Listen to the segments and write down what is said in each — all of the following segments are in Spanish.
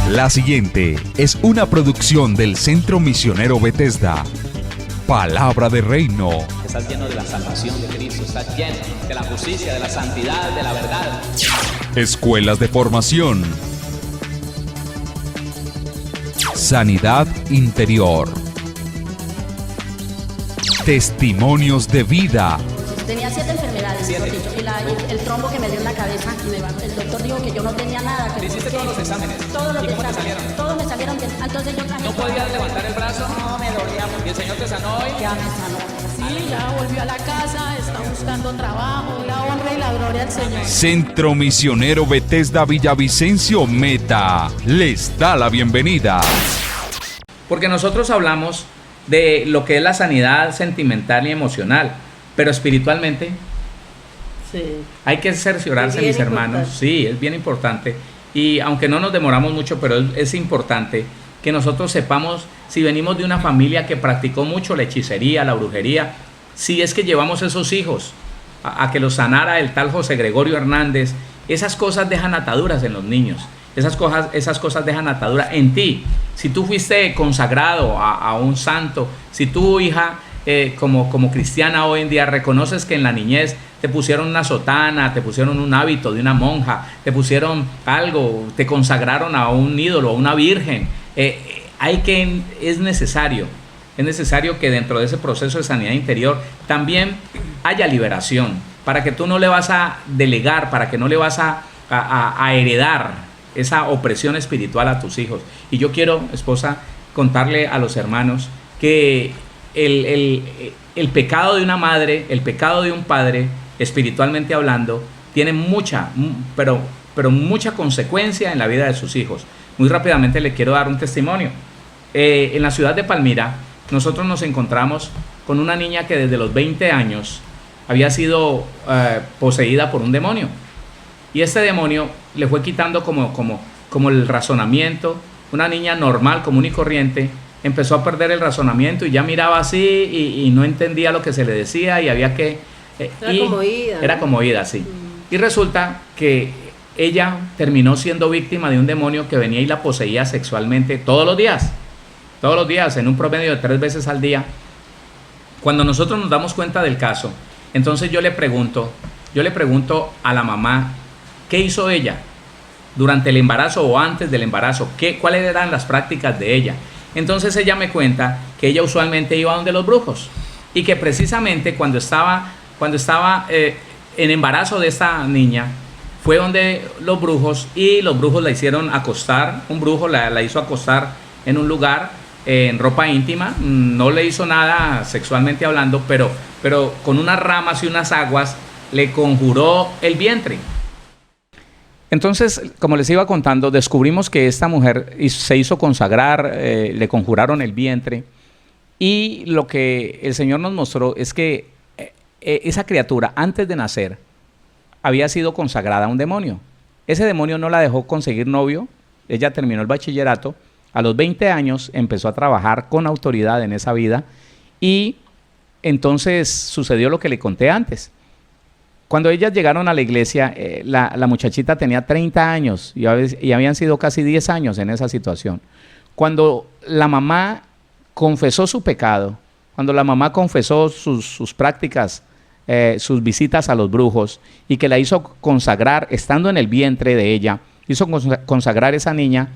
La siguiente es una producción del Centro Misionero Bethesda. Palabra de Reino. Estás lleno de la salvación de Cristo, estás lleno de la justicia, de la santidad, de la verdad. Escuelas de formación. Sanidad interior. Testimonios de vida. Tenía 7 enfermedades, mejor dicho, y el trombo que me dio en la cabeza, el doctor dijo que yo no tenía nada. ¿Le hiciste todos los exámenes? Todos los ¿Y cómo te exámenes, salieron? todos me salieron bien. Entonces yo ¿No podías levantar el brazo? No, me dolía mucho. ¿Y el Señor te sanó hoy? Ya me sanó. Sí, ya volvió a la casa, está buscando trabajo, la honra y la gloria al Señor. Centro Misionero Bethesda Villavicencio Meta les da la bienvenida. Porque nosotros hablamos de lo que es la sanidad sentimental y emocional, pero espiritualmente Sí. hay que cerciorarse, Es bien mis hermanos. importante. Sí, es bien importante. Y aunque no nos demoramos mucho, pero es importante que nosotros sepamos si venimos de una familia que practicó mucho la hechicería, la brujería, si es que llevamos esos hijos a que los sanara el tal José Gregorio Hernández. Esas cosas dejan ataduras en los niños. Esas cosas dejan atadura en ti. Si tú fuiste consagrado a un santo, si tu hija como cristiana hoy en día reconoces que en la niñez te pusieron una sotana, te pusieron un hábito de una monja, te pusieron algo, te consagraron a un ídolo, a una virgen, es necesario que dentro de ese proceso de sanidad interior también haya liberación, para que tú no le vas a delegar, para que no le vas a heredar esa opresión espiritual a tus hijos. Y yo quiero, esposa, contarle a los hermanos que el pecado de una madre, el pecado de un padre, espiritualmente hablando, tiene mucha consecuencia en la vida de sus hijos. Muy rápidamente le quiero dar un testimonio. En la ciudad de Palmira, nosotros nos encontramos con una niña que desde los 20 años había sido poseída por un demonio. Y este demonio le fue quitando como el razonamiento. Una niña normal, común y corriente, empezó a perder el razonamiento y ya miraba así y no entendía lo que se le decía y había que... Era como oída, sí. Y resulta que ella terminó siendo víctima de un demonio que venía y la poseía sexualmente todos los días, en un promedio de 3 veces al día. Cuando nosotros nos damos cuenta del caso, entonces yo le pregunto a la mamá, ¿qué hizo ella durante el embarazo o antes del embarazo? ¿Cuáles eran las prácticas de ella? Entonces ella me cuenta que ella usualmente iba donde los brujos y que precisamente cuando estaba en embarazo de esta niña fue donde los brujos, y los brujos la hicieron acostar. Un brujo la hizo acostar en un lugar en ropa íntima, no le hizo nada sexualmente hablando, pero con unas ramas y unas aguas le conjuró el vientre. Entonces, como les iba contando, descubrimos que esta mujer se hizo consagrar, le conjuraron el vientre, y lo que el Señor nos mostró es que esa criatura, antes de nacer, había sido consagrada a un demonio. Ese demonio no la dejó conseguir novio. Ella terminó el bachillerato, a los 20 años empezó a trabajar con autoridad en esa vida, y entonces sucedió lo que le conté antes. Cuando ellas llegaron a la iglesia, la muchachita tenía 30 años y habían sido casi 10 años en esa situación. Cuando la mamá confesó su pecado, cuando la mamá confesó sus prácticas, sus visitas a los brujos, y que la hizo consagrar, estando en el vientre de ella, hizo consagrar esa niña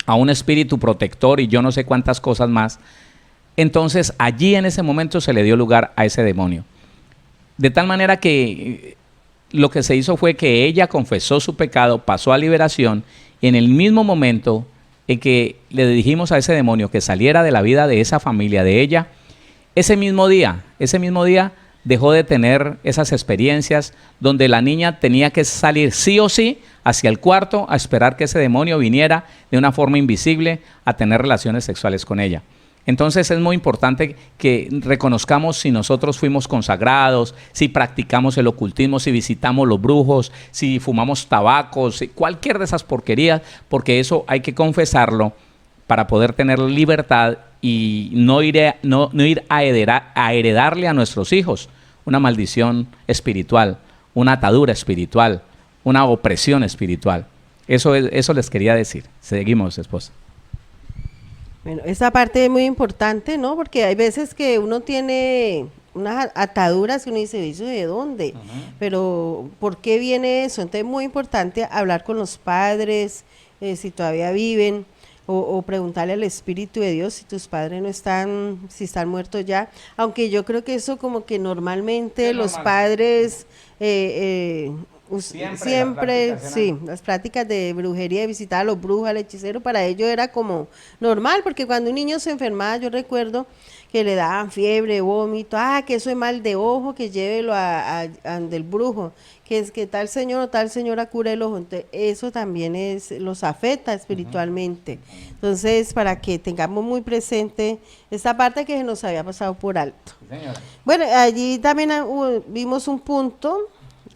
a un espíritu protector y yo no sé cuántas cosas más, entonces allí en ese momento se le dio lugar a ese demonio. De tal manera que lo que se hizo fue que ella confesó su pecado, pasó a liberación, y en el mismo momento en que le dijimos a ese demonio que saliera de la vida de esa familia, de ella, ese mismo día dejó de tener esas experiencias donde la niña tenía que salir sí o sí hacia el cuarto a esperar que ese demonio viniera de una forma invisible a tener relaciones sexuales con ella. Entonces es muy importante que reconozcamos si nosotros fuimos consagrados, si practicamos el ocultismo, si visitamos los brujos, si fumamos tabacos, cualquier de esas porquerías, porque eso hay que confesarlo para poder tener libertad y no ir a heredarle a nuestros hijos una maldición espiritual, una atadura espiritual, una opresión espiritual. Eso les quería decir. Seguimos, esposa. Bueno, esa parte es muy importante, ¿no? Porque hay veces que uno tiene unas ataduras que uno dice, ¿eso de dónde? Pero, ¿por qué viene eso? Entonces es muy importante hablar con los padres, si todavía viven, o preguntarle al Espíritu de Dios si tus padres no están, si están muertos ya. Aunque yo creo que eso como que normalmente los padres... siempre, sí, las prácticas de brujería, de visitar a los brujos, al hechicero, para ellos era como normal, porque cuando un niño se enfermaba, yo recuerdo que le daban fiebre, vómito, que eso es mal de ojo, que llévelo del brujo, que es que tal señor o tal señora cura el ojo. Entonces, eso también los afecta espiritualmente. Entonces, para que tengamos muy presente esta parte que se nos había pasado por alto. Bueno, allí también vimos un punto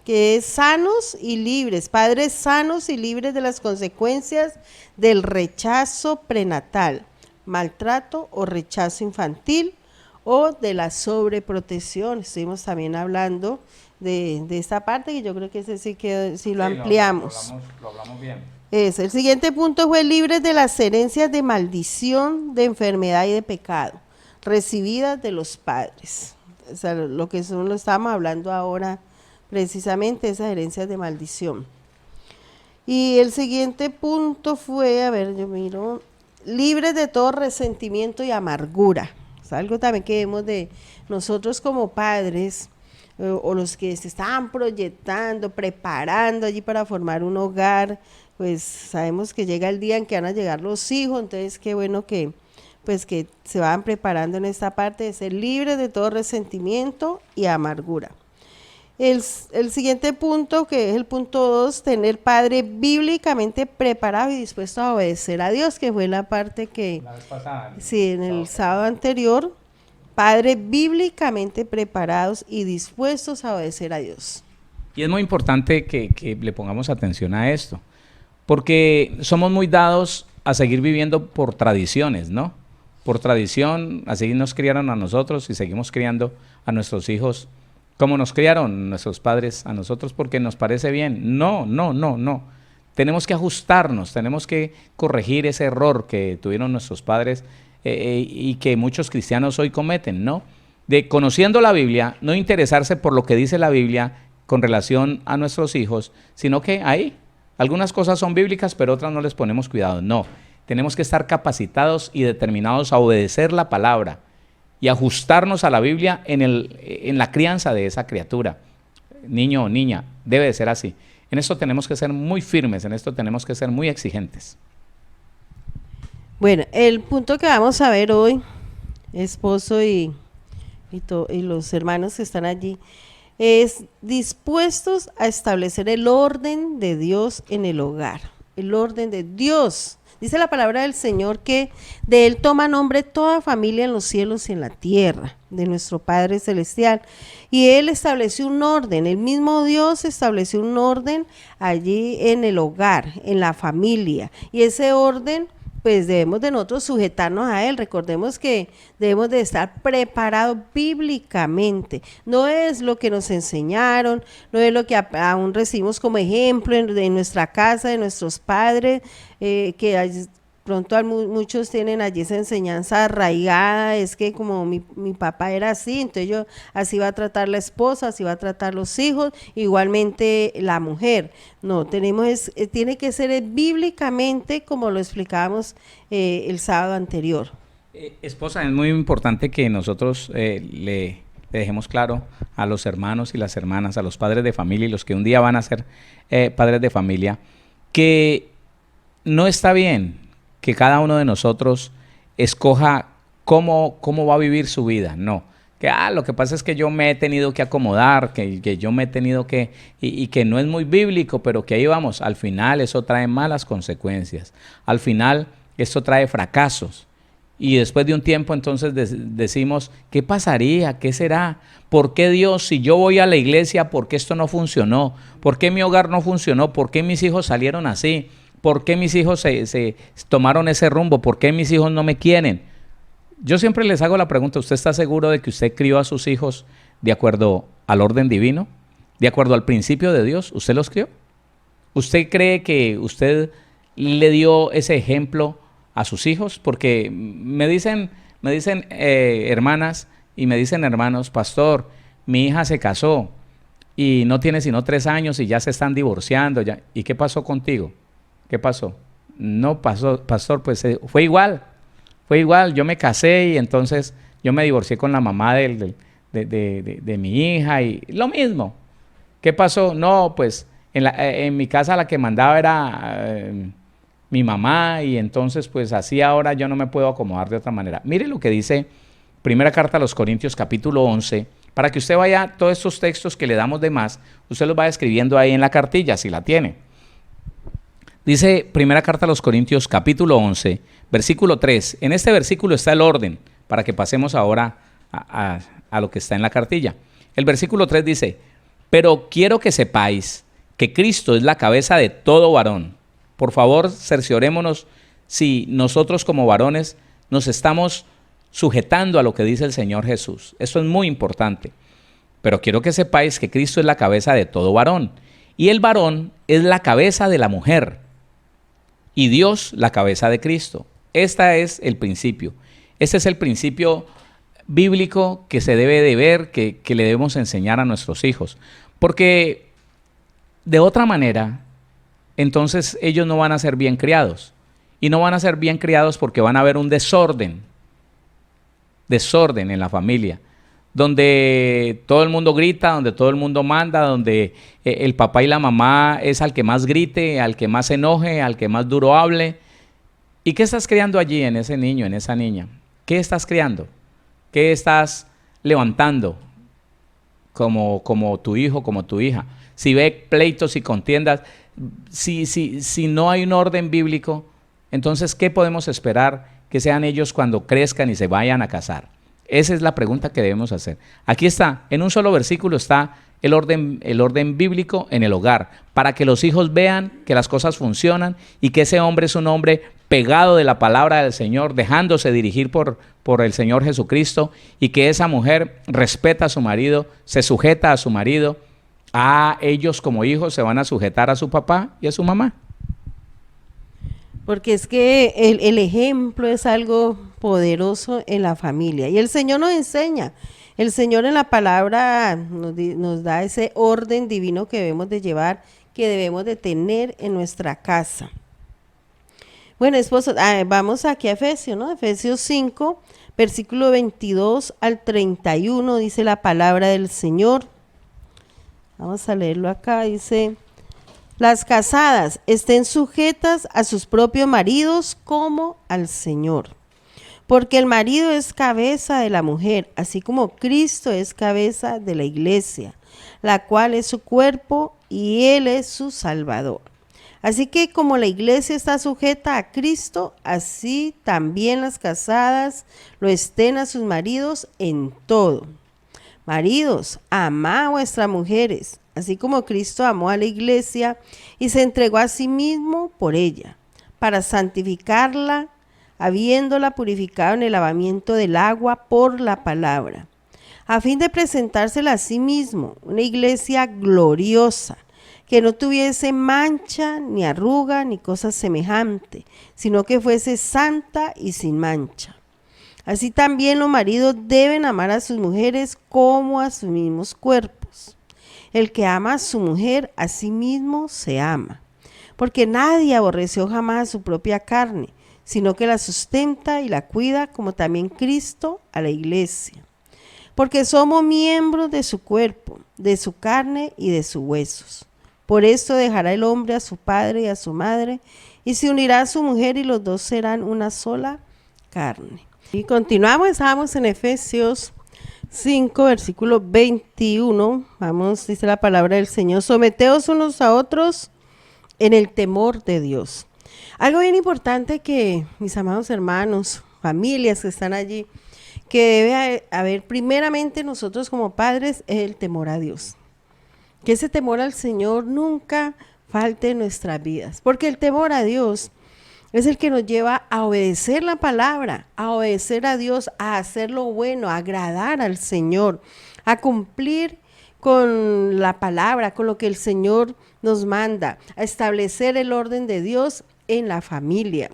que es sanos y libres, padres sanos y libres de las consecuencias del rechazo prenatal, maltrato o rechazo infantil o de la sobreprotección. Estuvimos también hablando de esta parte, que yo creo que ese sí que sí lo ampliamos. Lo hablamos bien. El siguiente punto fue libres de las herencias de maldición, de enfermedad y de pecado, recibidas de los padres. O sea, lo estamos hablando ahora, precisamente esas herencias de maldición. Y el siguiente punto fue, a ver, yo miro, libres de todo resentimiento y amargura. Es algo también que vemos de nosotros como padres, o los que se estaban proyectando, preparando allí para formar un hogar, pues sabemos que llega el día en que van a llegar los hijos, entonces qué bueno que pues que se van preparando en esta parte de ser libres de todo resentimiento y amargura. El siguiente punto, que es el punto 2, tener padre bíblicamente preparado y dispuesto a obedecer a Dios, que fue la parte que, la vez pasada, sí, en el sábado anterior, padres bíblicamente preparados y dispuestos a obedecer a Dios. Y es muy importante que le pongamos atención a esto, porque somos muy dados a seguir viviendo por tradiciones, ¿no? Por tradición, así nos criaron a nosotros y seguimos criando a nuestros hijos como nos criaron nuestros padres a nosotros porque nos parece bien. No. Tenemos que ajustarnos, tenemos que corregir ese error que tuvieron nuestros padres y que muchos cristianos hoy cometen, ¿no? De conociendo la Biblia, no interesarse por lo que dice la Biblia con relación a nuestros hijos, sino que ahí algunas cosas son bíblicas, pero otras no les ponemos cuidado. No, tenemos que estar capacitados y determinados a obedecer la palabra y ajustarnos a la Biblia en la crianza de esa criatura. Niño o niña, debe de ser así. En esto tenemos que ser muy firmes, en esto tenemos que ser muy exigentes. Bueno, el punto que vamos a ver hoy, esposo y los hermanos que están allí, es dispuestos a establecer el orden de Dios en el hogar. El orden de Dios. Dice la palabra del Señor que de Él toma nombre toda familia en los cielos y en la tierra, de nuestro Padre Celestial. Y Él estableció un orden, el mismo Dios estableció un orden allí en el hogar, en la familia. Y ese orden, pues debemos de nosotros sujetarnos a Él. Recordemos que debemos de estar preparados bíblicamente. No es lo que nos enseñaron, no es lo que aún recibimos como ejemplo en nuestra casa, de nuestros padres, que pronto muchos tienen allí esa enseñanza arraigada, es que como mi papá era así, entonces así va a tratar la esposa, así va a tratar los hijos, igualmente la mujer. No, tiene que ser bíblicamente como lo explicábamos el sábado anterior. Esposa, es muy importante que nosotros le dejemos claro a los hermanos y las hermanas, a los padres de familia y los que un día van a ser padres de familia, que no está bien que cada uno de nosotros escoja cómo va a vivir su vida. No, que lo que pasa es que yo me he tenido que acomodar, que yo me he tenido que, y que no es muy bíblico, pero que ahí vamos. Al final eso trae malas consecuencias, al final esto trae fracasos, y después de un tiempo entonces decimos, ¿qué pasaría? ¿Qué será? ¿Por qué Dios, si yo voy a la iglesia, por qué esto no funcionó? ¿Por qué mi hogar no funcionó? ¿Por qué mis hijos salieron así? ¿Por qué mis hijos se tomaron ese rumbo? ¿Por qué mis hijos no me quieren? Yo siempre les hago la pregunta, ¿usted está seguro de que usted crió a sus hijos de acuerdo al orden divino? ¿De acuerdo al principio de Dios? ¿Usted los crió? ¿Usted cree que usted le dio ese ejemplo a sus hijos? Porque me dicen hermanas y me dicen hermanos, pastor, mi hija se casó y no tiene sino 3 años y ya se están divorciando. Ya. ¿Y qué pasó contigo? ¿Qué pasó? No pasó, pastor, pues fue igual. Yo me casé y entonces yo me divorcié con la mamá de mi hija y lo mismo. ¿Qué pasó? No, pues en mi casa la que mandaba era mi mamá y entonces pues así ahora yo no me puedo acomodar de otra manera. Mire lo que dice Primera Carta a los Corintios capítulo 11, para que usted vaya, todos estos textos que le damos de más, usted los va escribiendo ahí en la cartilla, si la tiene. Dice Primera Carta a los Corintios capítulo 11, versículo 3. En este versículo está el orden, para que pasemos ahora a lo que está en la cartilla. El versículo 3 dice, pero quiero que sepáis que Cristo es la cabeza de todo varón. Por favor, cerciorémonos si nosotros como varones nos estamos sujetando a lo que dice el Señor Jesús. Esto es muy importante. Pero quiero que sepáis que Cristo es la cabeza de todo varón. Y el varón es la cabeza de la mujer. Y Dios la cabeza de Cristo. Este es el principio. Este es el principio bíblico que se debe de ver, que le debemos enseñar a nuestros hijos. Porque de otra manera, entonces ellos no van a ser bien criados. Y no van a ser bien criados porque van a haber un desorden en la familia, donde todo el mundo grita, donde todo el mundo manda, donde el papá y la mamá es al que más grite, al que más se enoje, al que más duro hable. ¿Y qué estás criando allí en ese niño, en esa niña? ¿Qué estás criando? ¿Qué estás levantando como tu hijo, como tu hija? Si ve pleitos y contiendas, si no hay un orden bíblico, entonces ¿qué podemos esperar que sean ellos cuando crezcan y se vayan a casar? Esa es la pregunta que debemos hacer. Aquí está, en un solo versículo está el orden bíblico en el hogar, para que los hijos vean que las cosas funcionan y que ese hombre es un hombre pegado de la palabra del Señor, dejándose dirigir por el Señor Jesucristo, y que esa mujer respeta a su marido, se sujeta a su marido. Ellos como hijos se van a sujetar a su papá y a su mamá. Porque es que el ejemplo es algo poderoso en la familia. Y el Señor nos enseña. El Señor en la palabra nos da ese orden divino que debemos de llevar, que debemos de tener en nuestra casa. Bueno, esposo, vamos aquí a Efesios, ¿no? Efesios 5, versículo 22 al 31, dice la palabra del Señor. Vamos a leerlo acá, dice: las casadas estén sujetas a sus propios maridos como al Señor, porque el marido es cabeza de la mujer, así como Cristo es cabeza de la iglesia, la cual es su cuerpo y Él es su Salvador. Así que como la iglesia está sujeta a Cristo, así también las casadas lo estén a sus maridos en todo. Maridos, amad a vuestras mujeres, así como Cristo amó a la iglesia y se entregó a sí mismo por ella, para santificarla, habiéndola purificado en el lavamiento del agua por la palabra, a fin de presentársela a sí mismo, una iglesia gloriosa, que no tuviese mancha, ni arruga, ni cosa semejante, sino que fuese santa y sin mancha. Así también los maridos deben amar a sus mujeres como a sus mismos cuerpos. El que ama a su mujer, a sí mismo se ama, porque nadie aborreció jamás a su propia carne, sino que la sustenta y la cuida, como también Cristo a la iglesia. Porque somos miembros de su cuerpo, de su carne y de sus huesos. Por esto dejará el hombre a su padre y a su madre, y se unirá a su mujer, y los dos serán una sola carne. Y continuamos, estamos en Efesios 5, versículo 21. Vamos, dice la palabra del Señor: someteos unos a otros en el temor de Dios. Algo bien importante que, mis amados hermanos, familias que están allí, que debe haber primeramente nosotros como padres, es el temor a Dios. Que ese temor al Señor nunca falte en nuestras vidas, porque el temor a Dios es el que nos lleva a obedecer la palabra, a obedecer a Dios, a hacer lo bueno, a agradar al Señor, a cumplir con la palabra, con lo que el Señor nos manda, a establecer el orden de Dios en la familia.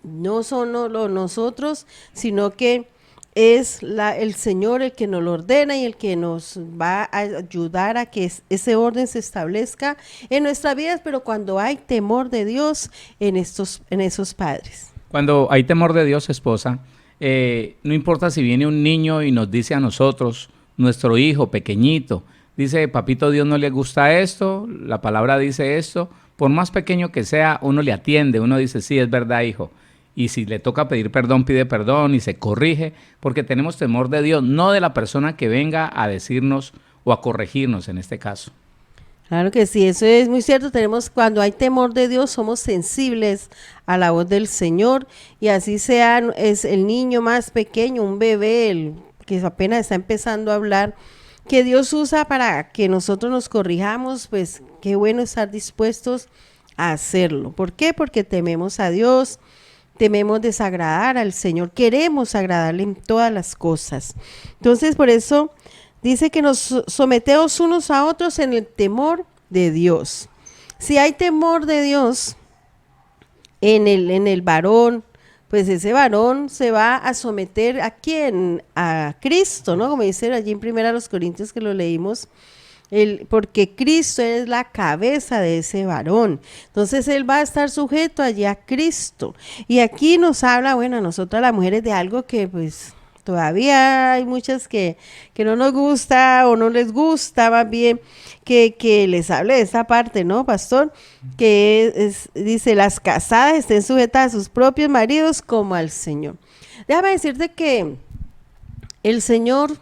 No solo nosotros, sino que es el Señor el que nos lo ordena y el que nos va a ayudar a que ese orden se establezca en nuestras vidas, pero cuando hay temor de Dios en esos padres. Cuando hay temor de Dios, esposa, no importa si viene un niño y nos dice a nosotros, nuestro hijo pequeñito, dice, papito, Dios no le gusta esto, la palabra dice esto, por más pequeño que sea, uno le atiende, uno dice, sí, es verdad, hijo. Y si le toca pedir perdón, pide perdón y se corrige, porque tenemos temor de Dios, no de la persona que venga a decirnos o a corregirnos en este caso. Claro que sí, eso es muy cierto. Cuando hay temor de Dios, somos sensibles a la voz del Señor, y así sea es el niño más pequeño, un bebé, el que apenas está empezando a hablar, que Dios usa para que nosotros nos corrijamos, pues qué bueno estar dispuestos a hacerlo. ¿Por qué? Porque tememos a Dios, tememos desagradar al Señor, queremos agradarle en todas las cosas. Entonces, por eso dice que nos sometemos unos a otros en el temor de Dios. Si hay temor de Dios en el varón, pues ese varón se va a someter ¿a quién? A Cristo, ¿no? Como dice allí en 1 Corintios que lo leímos, porque Cristo es la cabeza de ese varón. Entonces él va a estar sujeto allí a Cristo. Y aquí nos habla, bueno, a nosotras las mujeres, de algo que pues todavía hay muchas que no nos gusta o no les gusta, más bien que les hable de esta parte, ¿no, pastor? Que dice, las casadas estén sujetas a sus propios maridos como al Señor. Déjame decirte que el Señor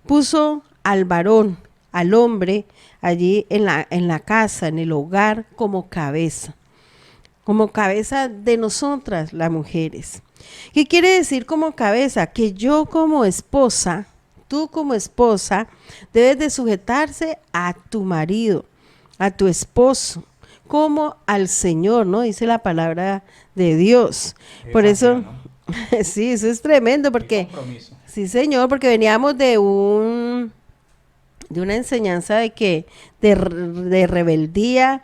puso al varón, al hombre, allí en la casa, en el hogar, como cabeza de nosotras, las mujeres. ¿Qué quiere decir como cabeza? Que yo como esposa, tú como esposa, debes de sujetarse a tu marido, a tu esposo, como al Señor, ¿no? Dice la palabra de Dios. Por eso, ¿no? Sí, eso es tremendo, porque, sí, Señor, porque veníamos de una enseñanza de rebeldía.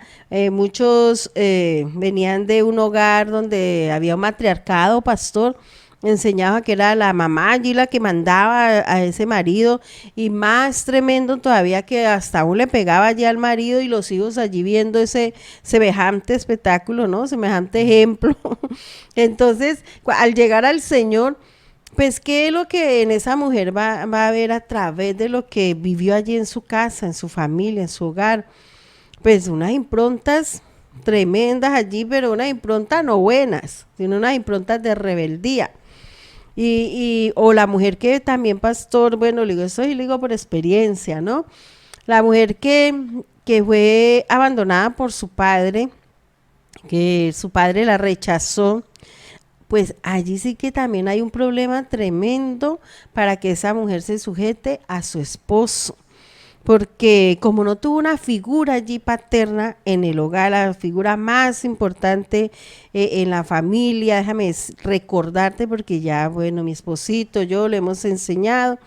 Muchos venían de un hogar donde había un matriarcado, pastor. Enseñaba que era la mamá allí la que mandaba a ese marido, y más tremendo todavía que hasta aún le pegaba allí al marido, y los hijos allí viendo ese semejante espectáculo, ¿no? Semejante ejemplo. Entonces, al llegar al Señor, pues qué es lo que en esa mujer va a ver a través de lo que vivió allí en su casa, en su familia, en su hogar. Pues unas improntas tremendas allí, pero unas improntas no buenas, sino unas improntas de rebeldía. O la mujer que también, pastor, bueno, le digo eso y le digo por experiencia, ¿no? La mujer que fue abandonada por su padre, que su padre la rechazó, pues allí sí que también hay un problema tremendo para que esa mujer se sujete a su esposo, porque como no tuvo una figura allí paterna en el hogar, la figura más importante en la familia, déjame recordarte, porque ya, bueno, mi esposito, yo le hemos enseñado,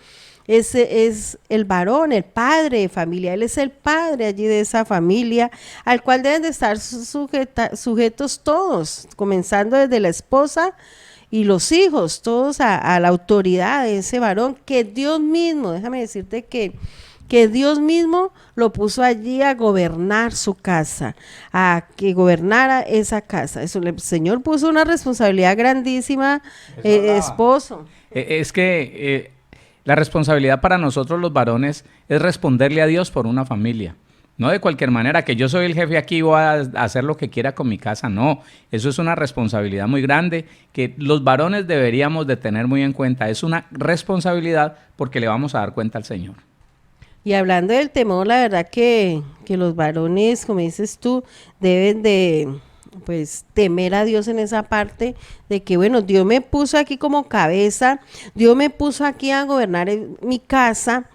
ese es el varón, el padre de familia, él es el padre allí de esa familia, al cual deben de estar sujetos todos, comenzando desde la esposa y los hijos, todos a la autoridad de ese varón, que Dios mismo, déjame decirte que Dios mismo lo puso allí a gobernar su casa, a que gobernara esa casa. Eso, el Señor puso una responsabilidad grandísima, esposo. Es que la responsabilidad para nosotros los varones es responderle a Dios por una familia. No de cualquier manera, que yo soy el jefe aquí y voy a hacer lo que quiera con mi casa. No, eso es una responsabilidad muy grande que los varones deberíamos de tener muy en cuenta. Es una responsabilidad porque le vamos a dar cuenta al Señor. Y hablando del temor, la verdad que los varones, como dices tú, deben de pues temer a Dios en esa parte de que, bueno, Dios me puso aquí como cabeza, Dios me puso aquí a gobernar mi casa,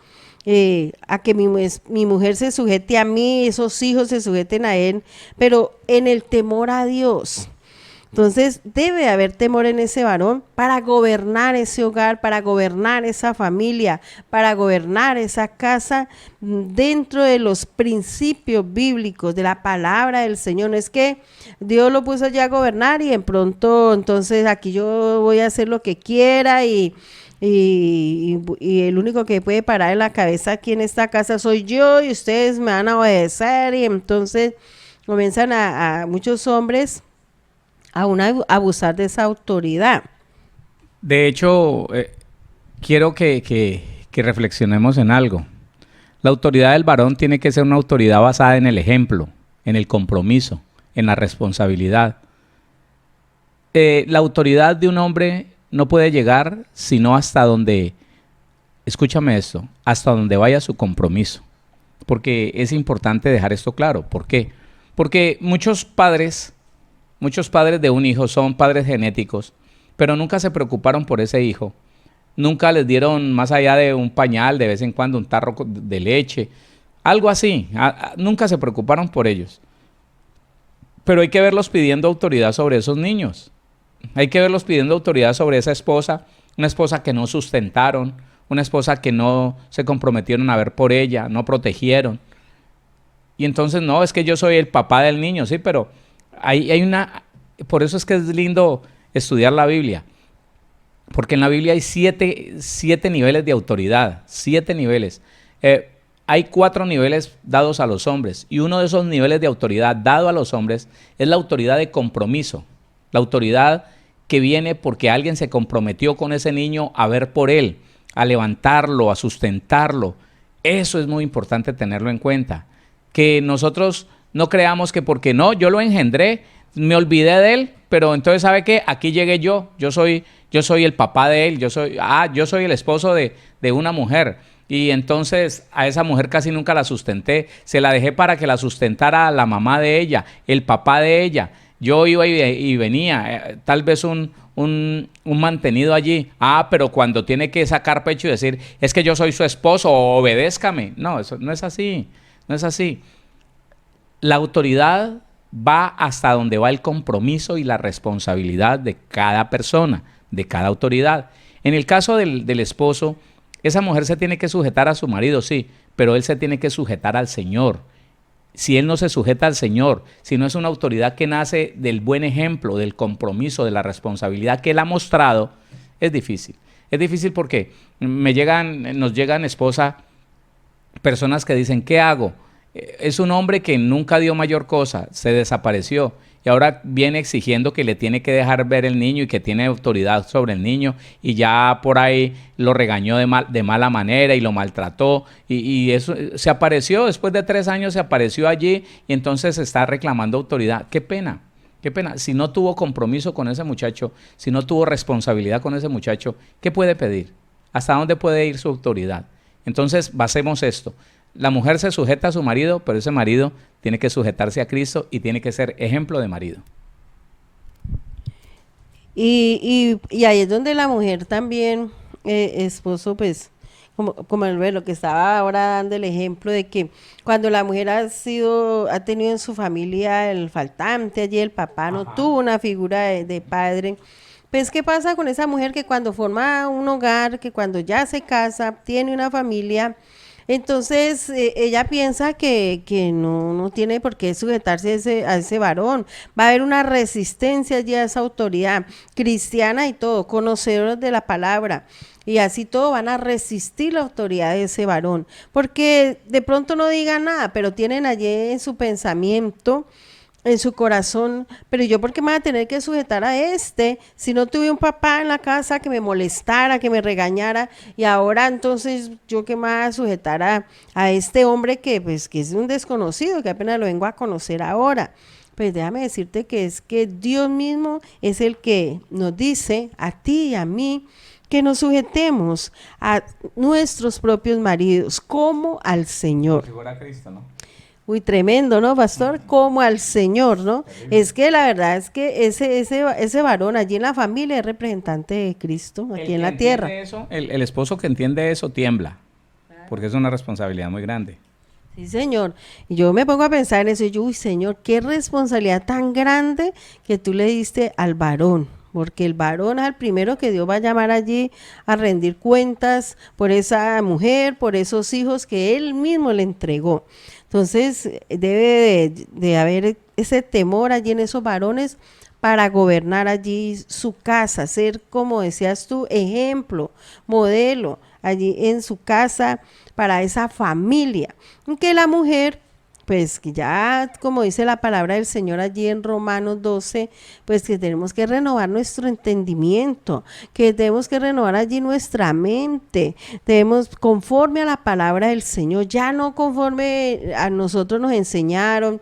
a que mi mujer se sujete a mí, esos hijos se sujeten a él, pero en el temor a Dios. Entonces debe haber temor en ese varón para gobernar ese hogar, para gobernar esa familia, para gobernar esa casa dentro de los principios bíblicos, de la palabra del Señor. No es que Dios lo puso allá a gobernar y en pronto entonces aquí yo voy a hacer lo que quiera y el único que puede parar en la cabeza aquí en esta casa soy yo y ustedes me van a obedecer, y entonces comienzan a muchos hombres a abusar de esa autoridad. De hecho, quiero que reflexionemos en algo. La autoridad del varón tiene que ser una autoridad basada en el ejemplo, en el compromiso, en la responsabilidad. La autoridad de un hombre no puede llegar sino hasta donde, escúchame esto, hasta donde vaya su compromiso. Porque es importante dejar esto claro. ¿Por qué? Porque muchos padres de un hijo son padres genéticos, pero nunca se preocuparon por ese hijo. Nunca les dieron más allá de un pañal, de vez en cuando un tarro de leche, algo así. Nunca se preocuparon por ellos. Pero hay que verlos pidiendo autoridad sobre esos niños. Hay que verlos pidiendo autoridad sobre esa esposa, una esposa que no sustentaron, una esposa que no se comprometieron a ver por ella, no protegieron. Y entonces, no, es que yo soy el papá del niño, sí, pero hay una... Por eso es que es lindo estudiar la Biblia. Porque en la Biblia hay siete niveles de autoridad, 7 niveles. Hay 4 niveles dados a los hombres, y uno de esos niveles de autoridad dado a los hombres es la autoridad de compromiso, la autoridad que viene porque alguien se comprometió con ese niño a ver por él, a levantarlo, a sustentarlo. Eso es muy importante tenerlo en cuenta. Que nosotros no creamos que porque no, yo lo engendré, me olvidé de él, pero entonces ¿sabe qué? Aquí llegué yo soy el papá de él, yo soy el esposo de una mujer. Y entonces a esa mujer casi nunca la sustenté, se la dejé para que la sustentara la mamá de ella, el papá de ella. Yo iba y venía, tal vez un mantenido allí. Pero cuando tiene que sacar pecho y decir, es que yo soy su esposo, obedézcame. No, eso no es así, no es así. La autoridad va hasta donde va el compromiso y la responsabilidad de cada persona, de cada autoridad. En el caso del esposo, esa mujer se tiene que sujetar a su marido, sí, pero él se tiene que sujetar al Señor. Si él no se sujeta al Señor, si no es una autoridad que nace del buen ejemplo, del compromiso, de la responsabilidad que él ha mostrado, es difícil. Es difícil porque nos llegan esposa, personas que dicen, ¿qué hago? Es un hombre que nunca dio mayor cosa, se desapareció y ahora viene exigiendo que le tiene que dejar ver el niño y que tiene autoridad sobre el niño, y ya por ahí lo regañó de mala manera y lo maltrató, y eso se apareció, después de 3 años se apareció allí y entonces está reclamando autoridad. Qué pena, si no tuvo compromiso con ese muchacho, si no tuvo responsabilidad con ese muchacho, ¿qué puede pedir? ¿Hasta dónde puede ir su autoridad? Entonces basemos esto. La mujer se sujeta a su marido, pero ese marido tiene que sujetarse a Cristo y tiene que ser ejemplo de marido. Y ahí es donde la mujer también, esposo, pues, como lo que estaba ahora dando el ejemplo de que cuando la mujer ha tenido en su familia el faltante, allí el papá no tuvo una figura de padre. Pues, ¿qué pasa con esa mujer que cuando forma un hogar, que cuando ya se casa, tiene una familia? Entonces ella piensa que no tiene por qué sujetarse a ese varón. Va a haber una resistencia ya a esa autoridad cristiana y todo, conocedores de la palabra. Y así todo van a resistir la autoridad de ese varón. Porque de pronto no digan nada, pero tienen allí en su pensamiento, en su corazón, pero yo ¿por qué me voy a tener que sujetar a si no tuve un papá en la casa que me molestara, que me regañara, y ahora entonces yo qué me voy a sujetar a este hombre que es un desconocido, que apenas lo vengo a conocer ahora? Pues déjame decirte que es que Dios mismo es el que nos dice a ti y a mí que nos sujetemos a nuestros propios maridos como al Señor. Como si fuera Cristo, ¿no? Uy, tremendo, ¿no, pastor? Como al Señor, ¿no? Es que la verdad es que ese varón allí en la familia es representante de Cristo, aquí en la tierra. Eso, el esposo que entiende eso tiembla, porque es una responsabilidad muy grande. Sí, señor. Y yo me pongo a pensar en eso y yo, uy, Señor, qué responsabilidad tan grande que tú le diste al varón, porque el varón es el primero que Dios va a llamar allí a rendir cuentas por esa mujer, por esos hijos que él mismo le entregó. Entonces, debe de haber ese temor allí en esos varones para gobernar allí su casa, ser, como decías tú, ejemplo, modelo allí en su casa para esa familia. Que la mujer, pues que ya como dice la palabra del Señor allí en Romanos 12, pues que tenemos que renovar nuestro entendimiento, que tenemos que renovar allí nuestra mente, debemos conforme a la palabra del Señor, ya no conforme a nosotros nos enseñaron,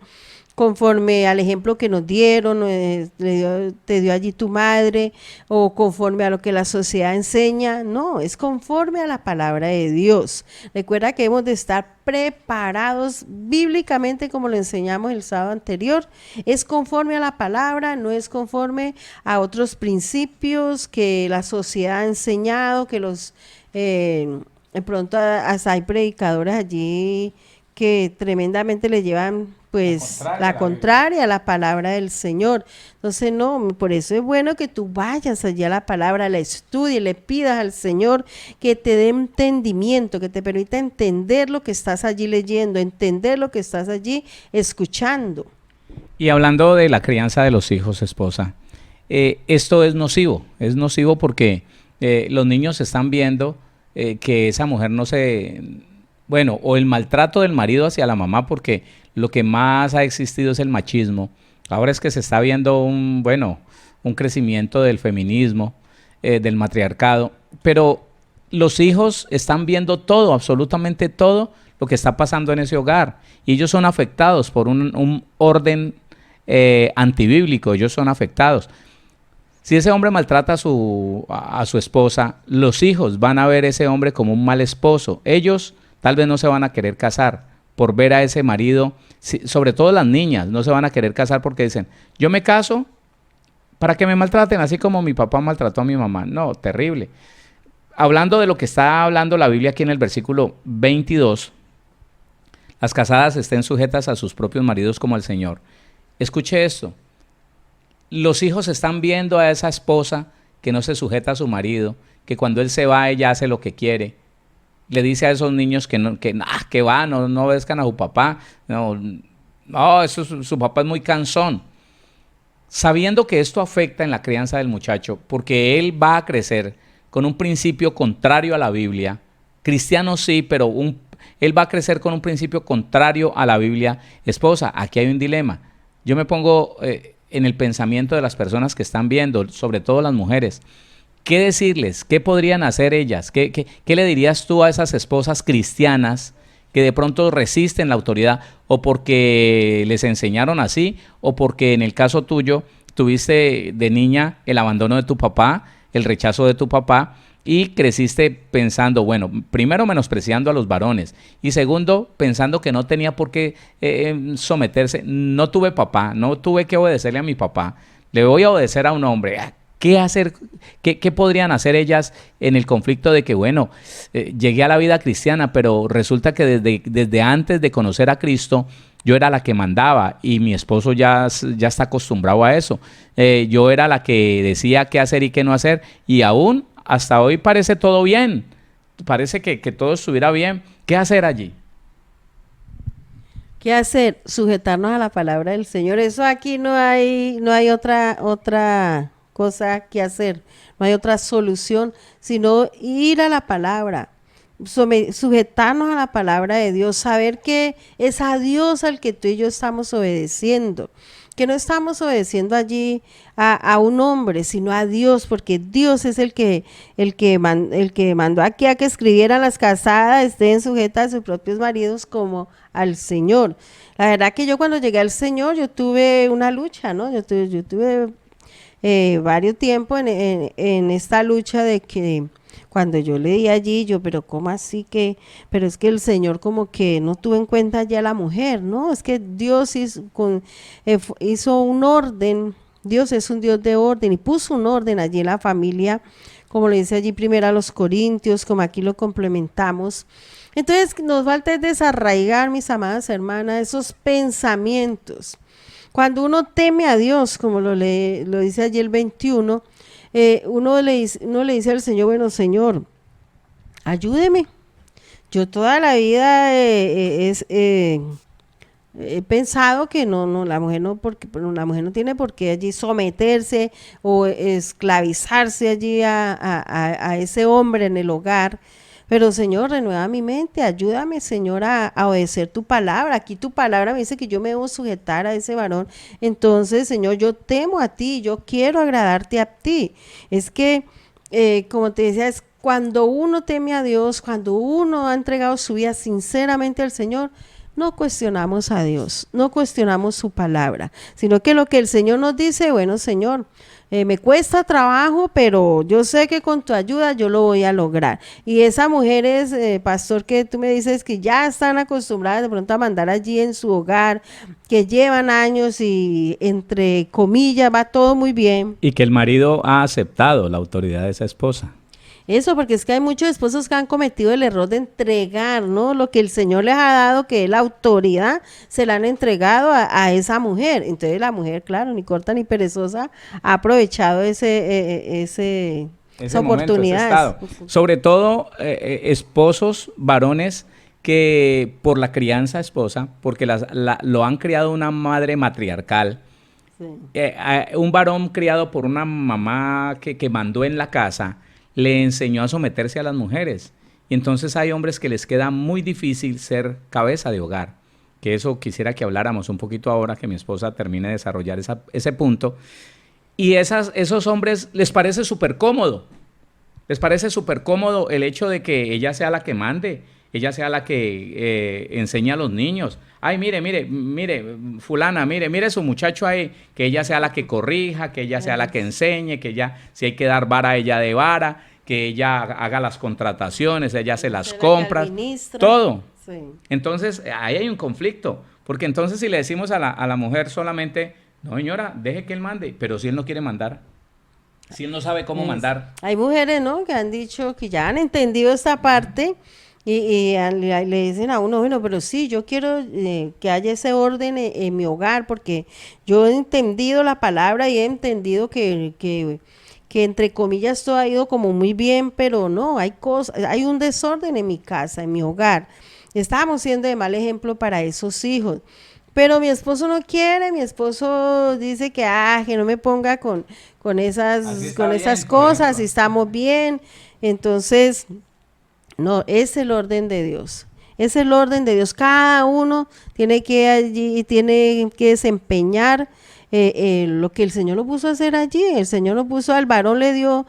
conforme al ejemplo que nos dieron, te dio allí tu madre, o conforme a lo que la sociedad enseña. No, es conforme a la palabra de Dios. Recuerda que hemos de estar preparados bíblicamente, como lo enseñamos el sábado anterior. Es conforme a la palabra, no es conforme a otros principios que la sociedad ha enseñado, que de pronto hasta hay predicadores allí que tremendamente le llevan pues la contraria a la palabra del Señor. Entonces no, por eso es bueno que tú vayas allí a la palabra, la estudies, le pidas al Señor que te dé entendimiento, que te permita entender lo que estás allí leyendo, entender lo que estás allí escuchando. Y hablando de la crianza de los hijos, esposa, esto es nocivo porque los niños están viendo que esa mujer no se... Bueno, o el maltrato del marido hacia la mamá, porque lo que más ha existido es el machismo. Ahora es que se está viendo un crecimiento del feminismo, del matriarcado, pero los hijos están viendo todo, absolutamente todo lo que está pasando en ese hogar, y ellos son afectados por un orden antibíblico, ellos son afectados. Si ese hombre maltrata a su esposa, los hijos van a ver a ese hombre como un mal esposo. Ellos tal vez no se van a querer casar por ver a ese marido, sobre todo las niñas, no se van a querer casar porque dicen, yo me caso para que me maltraten, así como mi papá maltrató a mi mamá. No, terrible. Hablando de lo que está hablando la Biblia aquí en el versículo 22, las casadas estén sujetas a sus propios maridos como al Señor. Escuche esto, los hijos están viendo a esa esposa que no se sujeta a su marido, que cuando él se va ella hace lo que quiere. Le dice a esos niños que no obedezcan a su papá, su papá es muy cansón. Sabiendo que esto afecta en la crianza del muchacho, porque él va a crecer con un principio contrario a la Biblia, cristiano sí, pero él va a crecer con un principio contrario a la Biblia. Esposa, aquí hay un dilema. Yo me pongo en el pensamiento de las personas que están viendo, sobre todo las mujeres. ¿Qué decirles? ¿Qué podrían hacer ellas? ¿Qué le dirías tú a esas esposas cristianas que de pronto resisten la autoridad, o porque les enseñaron así, o porque en el caso tuyo tuviste de niña el abandono de tu papá, el rechazo de tu papá, y creciste pensando, bueno, primero menospreciando a los varones, y segundo pensando que no tenía por qué someterse? No tuve papá, no tuve que obedecerle a mi papá, le voy a obedecer a un hombre. ¿Qué hacer? ¿Qué podrían hacer ellas en el conflicto de que, bueno, llegué a la vida cristiana, pero resulta que desde antes de conocer a Cristo, yo era la que mandaba y mi esposo ya está acostumbrado a eso? Yo era la que decía qué hacer y qué no hacer, y aún hasta hoy parece todo bien, parece que todo estuviera bien. ¿Qué hacer allí? ¿Qué hacer? Sujetarnos a la palabra del Señor. Eso aquí no hay otra cosa que hacer, no hay otra solución, sino ir a la palabra, sujetarnos a la palabra de Dios, saber que es a Dios al que tú y yo estamos obedeciendo, que no estamos obedeciendo allí a un hombre, sino a Dios, porque Dios es el que mandó aquí a que escribieran las casadas, estén sujetas a sus propios maridos como al Señor. La verdad que yo cuando llegué al Señor, yo tuve una lucha, ¿no? Yo tuve varios tiempos en esta lucha de que cuando yo leí allí, pero ¿cómo así que? Pero es que el Señor como que no tuvo en cuenta ya a la mujer, ¿no? Es que Dios hizo un orden, Dios es un Dios de orden y puso un orden allí en la familia, como le dice allí primero a los Corintios, como aquí lo complementamos, Entonces nos falta es desarraigar, mis amadas hermanas, esos pensamientos. Cuando uno teme a Dios, como lo dice allí el 21, uno le dice al Señor, bueno, Señor, ayúdeme. Yo toda la vida he pensado que la mujer no tiene por qué allí someterse o esclavizarse allí a ese hombre en el hogar. Pero Señor, renueva mi mente, ayúdame, Señor, a obedecer tu palabra. Aquí tu palabra me dice que yo me debo sujetar a ese varón. Entonces, Señor, yo temo a ti, yo quiero agradarte a ti. Es que, como te decía, es cuando uno teme a Dios, cuando uno ha entregado su vida sinceramente al Señor, no cuestionamos a Dios, no cuestionamos su palabra, sino que lo que el Señor nos dice, bueno, Señor, me cuesta trabajo, pero yo sé que con tu ayuda yo lo voy a lograr. Y esas mujeres, pastor, que tú me dices que ya están acostumbradas de pronto a mandar allí en su hogar, que llevan años y entre comillas va todo muy bien. Y que el marido ha aceptado la autoridad de esa esposa. Eso, porque es que hay muchos esposos que han cometido el error de entregar, ¿no? Lo que el Señor les ha dado, que es la autoridad, se la han entregado a esa mujer. Entonces la mujer, claro, ni corta ni perezosa, ha aprovechado esa oportunidad. Sobre todo esposos, varones, que por la crianza esposa, porque lo han criado una madre matriarcal, sí. Un varón criado por una mamá que mandó en la casa, le enseñó a someterse a las mujeres. Y entonces hay hombres que les queda muy difícil ser cabeza de hogar. Que eso quisiera que habláramos un poquito ahora, que mi esposa termine de desarrollar ese punto. Y esos hombres les parece súper cómodo. Les parece súper cómodo el hecho de que ella sea la que mande, ella sea la que enseñe a los niños. Ay, mire, fulana, mire su muchacho ahí, que ella sea la que corrija, que ella sea la que enseñe, que ella, si hay que dar vara, ella dé vara, que ella haga las contrataciones, ella hace las compras, todo. Sí. Entonces, ahí hay un conflicto, porque entonces si le decimos a la mujer solamente, no señora, deje que él mande, pero si él no quiere mandar, si él no sabe cómo mandar. Hay mujeres, ¿no?, que han dicho que ya han entendido esta parte. Y le dicen a uno, bueno, pero sí, yo quiero que haya ese orden en mi hogar, porque yo he entendido la palabra y he entendido que entre comillas todo ha ido como muy bien, pero no, hay un desorden en mi casa, en mi hogar. Estábamos siendo de mal ejemplo para esos hijos. Pero mi esposo no quiere, mi esposo dice que no me ponga con esas cosas, y estamos bien. Entonces, no, es el orden de Dios. Es el orden de Dios. Cada uno tiene que desempeñar lo que el Señor lo puso a hacer allí. El Señor lo puso, al varón le dio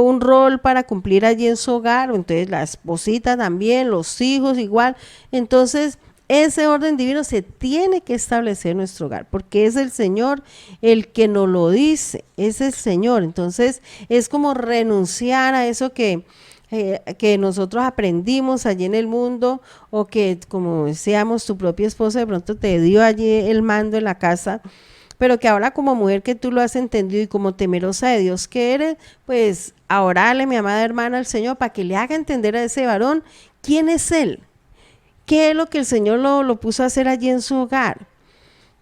un rol para cumplir allí en su hogar. Entonces la esposita también, los hijos igual. Entonces ese orden divino se tiene que establecer en nuestro hogar, porque es el Señor el que nos lo dice, es el Señor. Entonces es como renunciar a eso que nosotros aprendimos allí en el mundo, o que, como decíamos, tu propia esposa de pronto te dio allí el mando en la casa, pero que ahora como mujer que tú lo has entendido y como temerosa de Dios que eres, pues orale, mi amada hermana, al Señor para que le haga entender a ese varón quién es Él, qué es lo que el Señor lo puso a hacer allí en su hogar,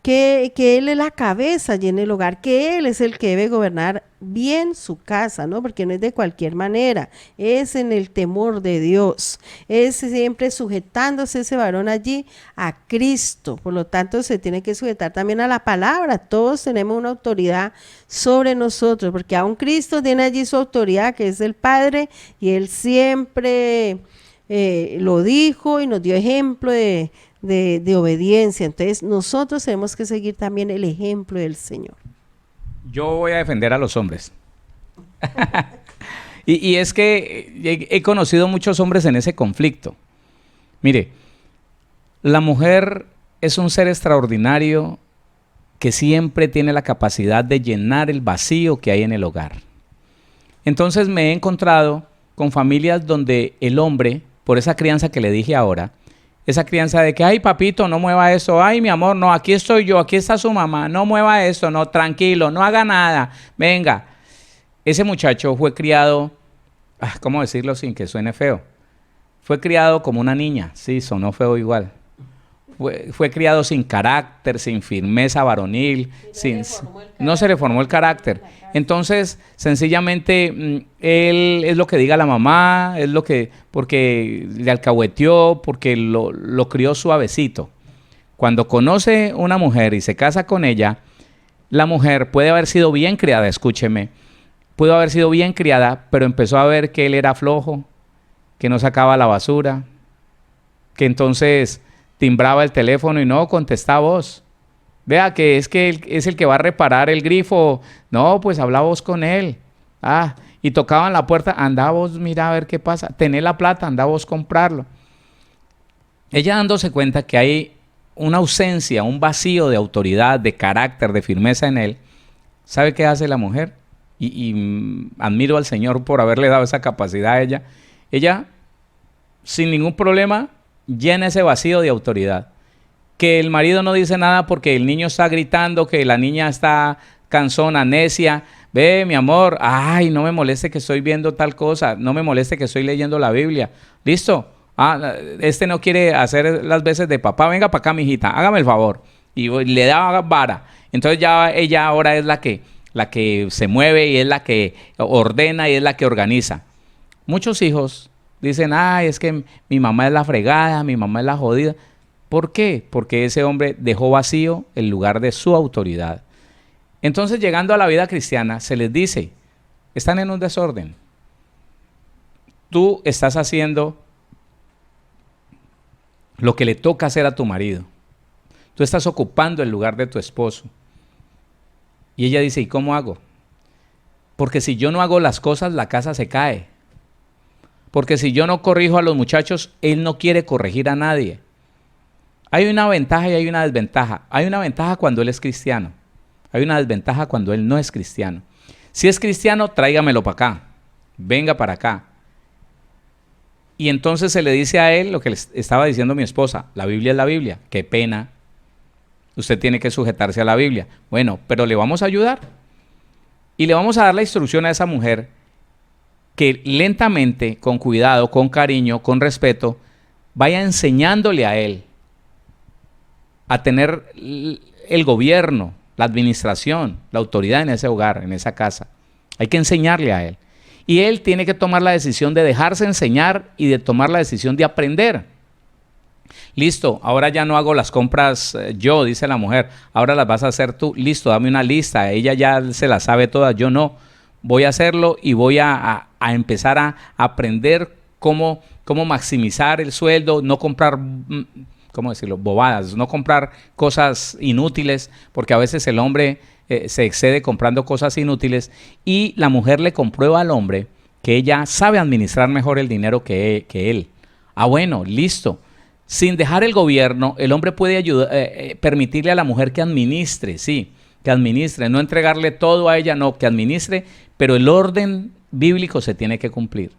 que Él es la cabeza allí en el hogar, que Él es el que debe gobernar bien su casa, ¿no? Porque no es de cualquier manera, es en el temor de Dios, es siempre sujetándose ese varón allí a Cristo. Por lo tanto, se tiene que sujetar también a la palabra. Todos tenemos una autoridad sobre nosotros, porque aún Cristo tiene allí su autoridad, que es el Padre, y Él siempre lo dijo y nos dio ejemplo de obediencia. Entonces nosotros tenemos que seguir también el ejemplo del Señor. Yo voy a defender a los hombres. y es que he conocido muchos hombres en ese conflicto. Mire, la mujer es un ser extraordinario que siempre tiene la capacidad de llenar el vacío que hay en el hogar. Entonces me he encontrado con familias donde el hombre, por esa crianza que le dije ahora, esa crianza de que, ay papito, no mueva eso, ay mi amor, no, aquí estoy yo, aquí está su mamá, no mueva eso, no, tranquilo, no haga nada, venga. Ese muchacho fue criado, ¿cómo decirlo sin que suene feo? Fue criado como una niña, sí, sonó feo igual. Fue criado sin carácter, sin firmeza varonil, no se le formó el carácter. Entonces, sencillamente, él es lo que diga la mamá, es lo que, porque le alcahueteó, porque lo crió suavecito. Cuando conoce una mujer y se casa con ella, la mujer puede haber sido bien criada, escúcheme, pudo haber sido bien criada, pero empezó a ver que él era flojo, que no sacaba la basura, que entonces timbraba el teléfono y no contestaba vos. Vea que él es el que va a reparar el grifo. No, pues habla vos con él. Y tocaban la puerta, anda vos, mira a ver qué pasa. Tené la plata, anda vos comprarlo. Ella dándose cuenta que hay una ausencia, un vacío de autoridad, de carácter, de firmeza en él, ¿sabe qué hace la mujer? Y admiro al Señor por haberle dado esa capacidad a ella. Ella, sin ningún problema, llena ese vacío de autoridad. Que el marido no dice nada porque el niño está gritando, que la niña está cansona, necia. Ve, mi amor, ay, no me moleste que estoy viendo tal cosa, no me moleste que estoy leyendo la Biblia. ¿Listo? Este no quiere hacer las veces de papá, venga para acá, mijita, hágame el favor. Y le da vara. Entonces ya ella ahora es la que se mueve y es la que ordena y es la que organiza. Muchos hijos dicen, ay, es que mi mamá es la fregada, mi mamá es la jodida. ¿Por qué? Porque ese hombre dejó vacío el lugar de su autoridad. Entonces, llegando a la vida cristiana, se les dice, están en un desorden. Tú estás haciendo lo que le toca hacer a tu marido. Tú estás ocupando el lugar de tu esposo. Y ella dice, ¿y cómo hago? Porque si yo no hago las cosas, la casa se cae. Porque si yo no corrijo a los muchachos, él no quiere corregir a nadie. Hay una ventaja y hay una desventaja. Hay una ventaja cuando él es cristiano. Hay una desventaja cuando él no es cristiano. Si es cristiano, tráigamelo para acá. Venga para acá. Y entonces se le dice a él lo que le estaba diciendo mi esposa. La Biblia es la Biblia. Qué pena. Usted tiene que sujetarse a la Biblia. Bueno, pero le vamos a ayudar. Y le vamos a dar la instrucción a esa mujer que lentamente, con cuidado, con cariño, con respeto, vaya enseñándole a él a tener el gobierno, la administración, la autoridad en ese hogar, en esa casa. Hay que enseñarle a él. Y él tiene que tomar la decisión de dejarse enseñar y de tomar la decisión de aprender. Listo, ahora ya no hago las compras yo, dice la mujer, ahora las vas a hacer tú. Listo, dame una lista, ella ya se la sabe todas, yo no. Voy a hacerlo y voy a empezar a aprender cómo maximizar el sueldo, no comprar, ¿cómo decirlo?, bobadas, no comprar cosas inútiles, porque a veces el hombre se excede comprando cosas inútiles y la mujer le comprueba al hombre que ella sabe administrar mejor el dinero que él. Bueno, listo. Sin dejar el gobierno, el hombre puede permitirle a la mujer que administre, sí, que administre, no entregarle todo a ella, no, que administre, pero el orden bíblico se tiene que cumplir.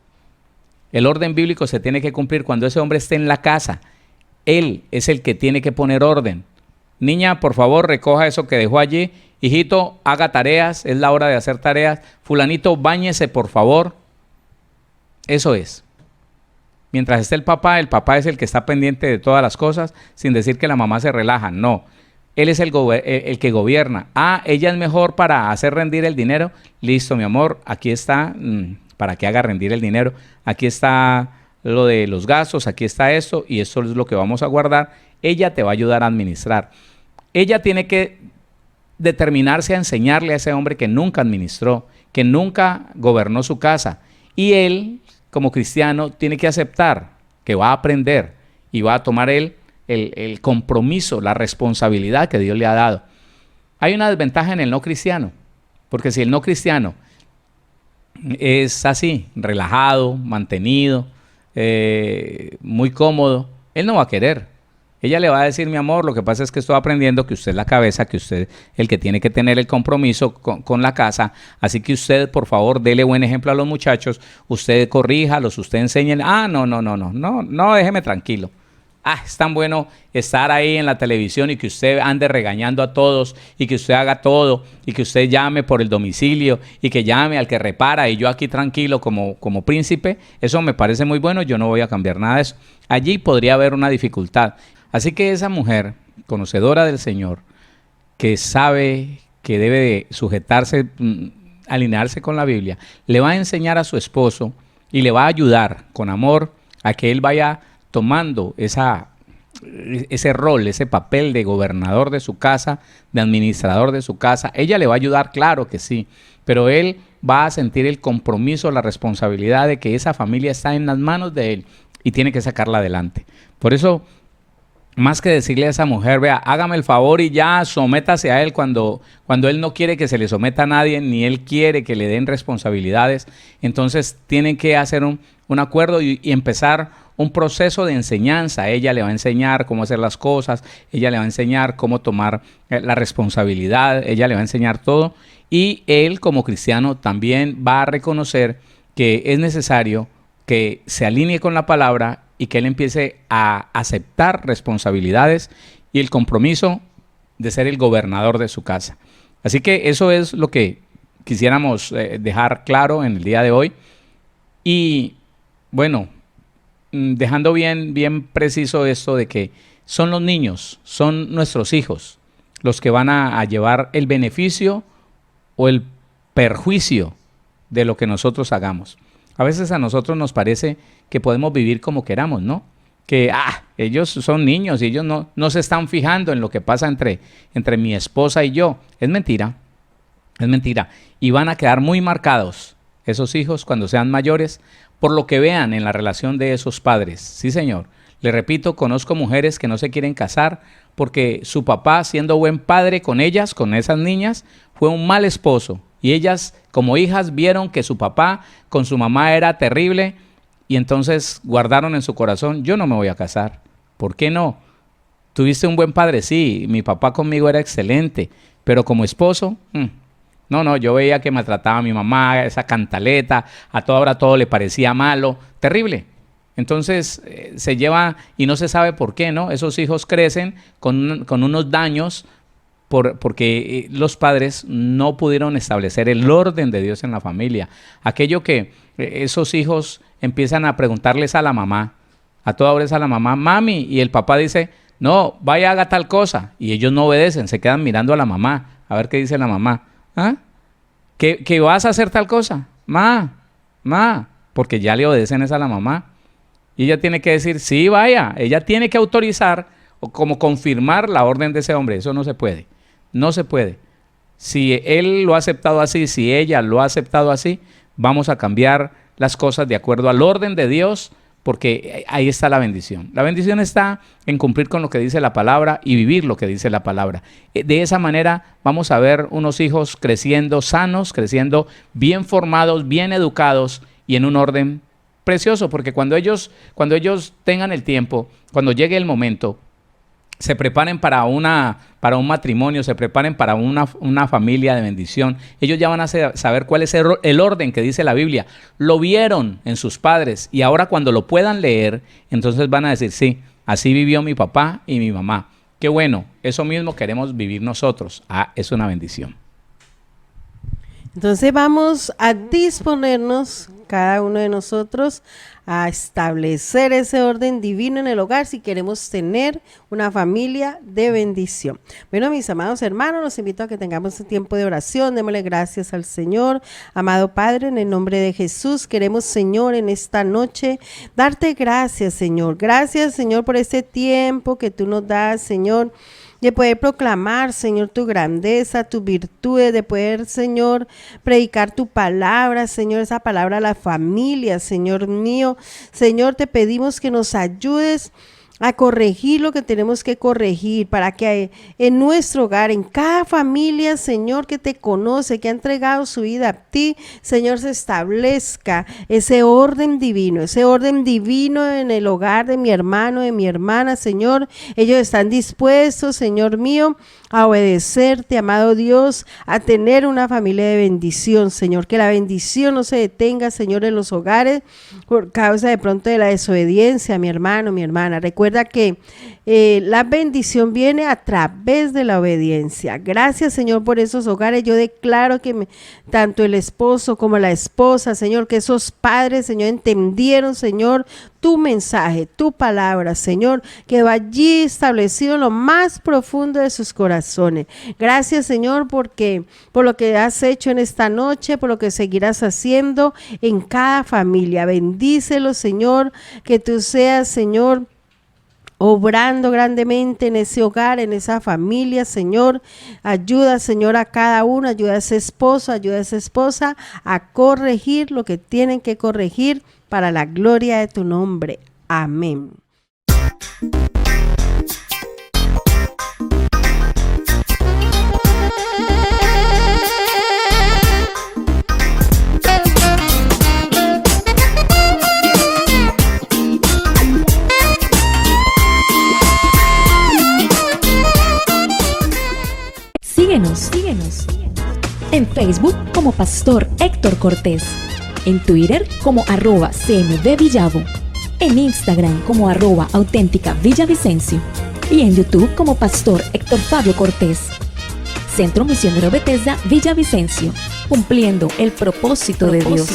El orden bíblico se tiene que cumplir cuando ese hombre esté en la casa. Él es el que tiene que poner orden. Niña, por favor, recoja eso que dejó allí. Hijito, haga tareas, es la hora de hacer tareas. Fulanito, báñese, por favor. Eso es. Mientras esté el papá es el que está pendiente de todas las cosas, sin decir que la mamá se relaja. No, él es el que gobierna. Ella es mejor para hacer rendir el dinero. Listo, mi amor, aquí está, para que haga rendir el dinero. Aquí está lo de los gastos, aquí está esto, y esto es lo que vamos a guardar. Ella te va a ayudar a administrar. Ella tiene que determinarse a enseñarle a ese hombre que nunca administró, que nunca gobernó su casa. Y él, como cristiano, tiene que aceptar que va a aprender y va a tomar el compromiso, la responsabilidad que Dios le ha dado. Hay una desventaja en el no cristiano, porque si el no cristiano es así, relajado, mantenido, muy cómodo, él no va a querer. Ella le va a decir, mi amor, lo que pasa es que estoy aprendiendo que usted es la cabeza, que usted es el que tiene que tener el compromiso con la casa, así que usted, por favor, dele buen ejemplo a los muchachos, usted corríjalos, usted enséñele. No, déjeme tranquilo. Es tan bueno estar ahí en la televisión y que usted ande regañando a todos y que usted haga todo y que usted llame por el domicilio y que llame al que repara y yo aquí tranquilo como príncipe. Eso me parece muy bueno, yo no voy a cambiar nada de eso. Allí podría haber una dificultad. Así que esa mujer conocedora del Señor, que sabe que debe de sujetarse, alinearse con la Biblia, le va a enseñar a su esposo y le va a ayudar con amor a que él vaya tomando ese rol, ese papel de gobernador de su casa, de administrador de su casa. Ella le va a ayudar, claro que sí, pero él va a sentir el compromiso, la responsabilidad de que esa familia está en las manos de él y tiene que sacarla adelante. Por eso, más que decirle a esa mujer, vea, hágame el favor y ya sométase a él cuando él no quiere que se le someta a nadie, ni él quiere que le den responsabilidades, entonces tienen que hacer un acuerdo y empezar un proceso de enseñanza. Ella le va a enseñar cómo hacer las cosas, ella le va a enseñar cómo tomar la responsabilidad, ella le va a enseñar todo y él como cristiano también va a reconocer que es necesario que se alinee con la palabra y que él empiece a aceptar responsabilidades y el compromiso de ser el gobernador de su casa. Así que eso es lo que quisiéramos dejar claro en el día de hoy. Y bueno, dejando bien preciso esto de que son los niños, son nuestros hijos los que van a llevar el beneficio o el perjuicio de lo que nosotros hagamos. A veces a nosotros nos parece que podemos vivir como queramos, ¿no? Que ellos son niños y ellos no se están fijando en lo que pasa entre mi esposa y yo. Es mentira, es mentira. Y van a quedar muy marcados esos hijos cuando sean mayores por lo que vean en la relación de esos padres. Sí, señor. Le repito, conozco mujeres que no se quieren casar porque su papá, siendo buen padre con ellas, con esas niñas, fue un mal esposo. Y ellas, como hijas, vieron que su papá con su mamá era terrible y entonces guardaron en su corazón, yo no me voy a casar. ¿Por qué no? ¿Tuviste un buen padre? Sí, mi papá conmigo era excelente, pero como esposo, no, yo veía que maltrataba a mi mamá, esa cantaleta, a toda hora todo le parecía malo, terrible. Entonces se lleva y no se sabe por qué, ¿no? Esos hijos crecen con unos daños porque los padres no pudieron establecer el orden de Dios en la familia. Aquello que esos hijos empiezan a preguntarles a la mamá, a toda hora es a la mamá, mami, y el papá dice, no, vaya, haga tal cosa, y ellos no obedecen, se quedan mirando a la mamá, a ver qué dice la mamá. ¿Que vas a hacer tal cosa? Porque ya le obedecen es a la mamá. Y ella tiene que decir, sí, vaya, ella tiene que autorizar o como confirmar la orden de ese hombre. Eso no se puede. No se puede. Si él lo ha aceptado así, si ella lo ha aceptado así, vamos a cambiar las cosas de acuerdo al orden de Dios, porque ahí está la bendición. La bendición está en cumplir con lo que dice la palabra y vivir lo que dice la palabra. De esa manera vamos a ver unos hijos creciendo sanos, creciendo bien formados, bien educados y en un orden precioso, porque cuando ellos tengan el tiempo, cuando llegue el momento, se preparen para un matrimonio, se preparen para una familia de bendición. Ellos ya van a saber cuál es el orden que dice la Biblia. Lo vieron en sus padres y ahora cuando lo puedan leer, entonces van a decir, sí, así vivió mi papá y mi mamá. Qué bueno, eso mismo queremos vivir nosotros. Es una bendición. Entonces vamos a disponernos, cada uno de nosotros, a establecer ese orden divino en el hogar si queremos tener una familia de bendición. Bueno, mis amados hermanos, los invito a que tengamos un tiempo de oración. Démosle gracias al Señor. Amado Padre, en el nombre de Jesús, queremos, Señor, en esta noche, darte gracias, Señor. Gracias, Señor, por este tiempo que tú nos das, Señor, de poder proclamar, Señor, tu grandeza, tus virtudes, de poder, Señor, predicar tu palabra, Señor, esa palabra a la familia, Señor mío. Señor, te pedimos que nos ayudes a corregir lo que tenemos que corregir para que en nuestro hogar, en cada familia, Señor, que te conoce, que ha entregado su vida a ti, Señor, se establezca ese orden divino en el hogar de mi hermano, de mi hermana, Señor. Ellos están dispuestos, Señor mío, a obedecerte, amado Dios, a tener una familia de bendición, Señor, que la bendición no se detenga, Señor, en los hogares por causa de pronto de la desobediencia, mi hermano, mi hermana. Recuerda recuerda que la bendición viene a través de la obediencia. Gracias, Señor, por esos hogares. Yo declaro que tanto el esposo como la esposa, Señor, que esos padres, Señor, entendieron, Señor, tu mensaje, tu palabra, Señor, quedó allí establecido en lo más profundo de sus corazones. Gracias, Señor, por lo que has hecho en esta noche, por lo que seguirás haciendo en cada familia. Bendícelo, Señor, que tú seas, Señor, obrando grandemente en ese hogar, en esa familia, Señor. Ayuda, Señor, a cada uno, ayuda a ese esposo, ayuda a esa esposa a corregir lo que tienen que corregir para la gloria de tu nombre. Amén. Síguenos en Facebook como Pastor Héctor Cortés, en Twitter como @CMVVillavo, en Instagram como @auténtica Villavicencio y en YouTube como Pastor Héctor Fabio Cortés. Centro Misionero Bethesda Villavicencio, cumpliendo el propósito de Dios.